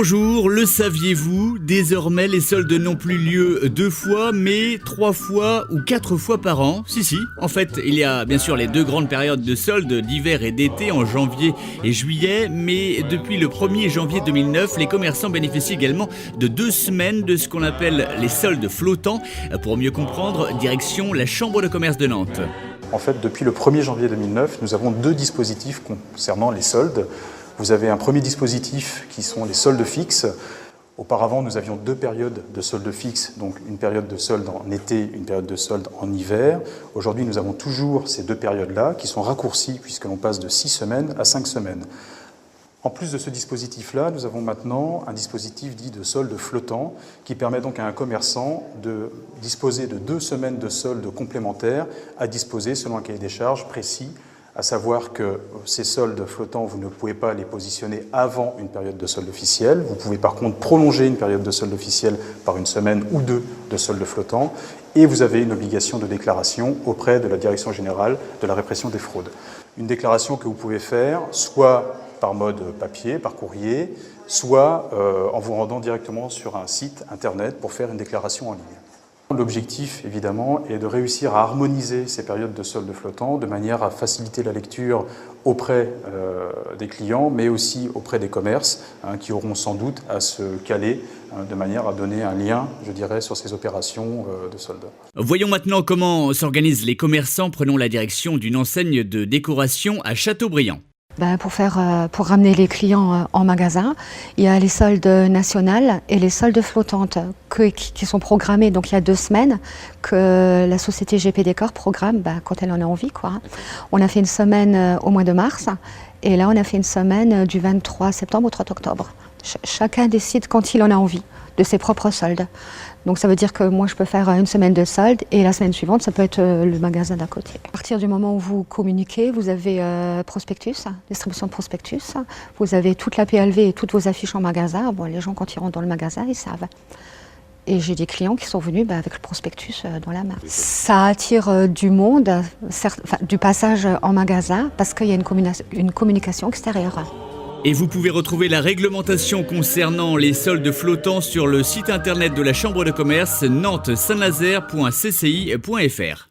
Bonjour, le saviez-vous? Désormais, les soldes n'ont plus lieu 2 fois, mais 3 fois ou 4 fois par an. Si. En fait, il y a bien sûr les 2 grandes périodes de soldes d'hiver et d'été en janvier et juillet, mais depuis le 1er janvier 2009, les commerçants bénéficient également de 2 semaines de ce qu'on appelle les soldes flottants. Pour mieux comprendre, direction la Chambre de commerce de Nantes. En fait, depuis le 1er janvier 2009, nous avons 2 dispositifs concernant les soldes. Vous avez un premier dispositif qui sont les soldes fixes. Auparavant, nous avions 2 périodes de soldes fixes, donc une période de solde en été, une période de solde en hiver. Aujourd'hui, nous avons toujours ces 2 périodes-là qui sont raccourcies puisque l'on passe de 6 semaines à 5 semaines. En plus de ce dispositif-là, nous avons maintenant un dispositif dit de solde flottant qui permet donc à un commerçant de disposer de 2 semaines de solde complémentaires à disposer selon un cahier des charges précis, à savoir que ces soldes flottants, vous ne pouvez pas les positionner avant une période de solde officielle. Vous pouvez par contre prolonger une période de solde officielle par 1 semaine ou 2 de solde flottant. Et vous avez une obligation de déclaration auprès de la Direction générale de la répression des fraudes. Une déclaration que vous pouvez faire soit par mode papier, par courrier, soit en vous rendant directement sur un site internet pour faire une déclaration en ligne. L'objectif, évidemment, est de réussir à harmoniser ces périodes de solde flottant de manière à faciliter la lecture auprès des clients, mais aussi auprès des commerces, qui auront sans doute à se caler de manière à donner un lien, je dirais, sur ces opérations de solde. Voyons maintenant comment s'organisent les commerçants. Prenons la direction d'une enseigne de décoration à Châteaubriand. Pour ramener les clients en magasin, il y a les soldes nationales et les soldes flottantes qui sont programmées donc il y a 2 semaines que la société GP Décor programme quand elle en a envie, quoi. On a fait une semaine au mois de mars et là on a fait une semaine du 23 septembre au 30 octobre. Chacun décide quand il en a envie de ses propres soldes. Donc ça veut dire que moi je peux faire une semaine de solde et la semaine suivante ça peut être le magasin d'à côté. À partir du moment où vous communiquez, vous avez prospectus, distribution de prospectus, vous avez toute la PLV et toutes vos affiches en magasin. Bon, les gens quand ils rentrent dans le magasin ils savent. Et j'ai des clients qui sont venus avec le prospectus dans la main. Ça attire du monde, du passage en magasin parce qu'il y a une communication extérieure. Et vous pouvez retrouver la réglementation concernant les soldes flottants sur le site internet de la Chambre de commerce nantes-saint-nazaire.cci.fr.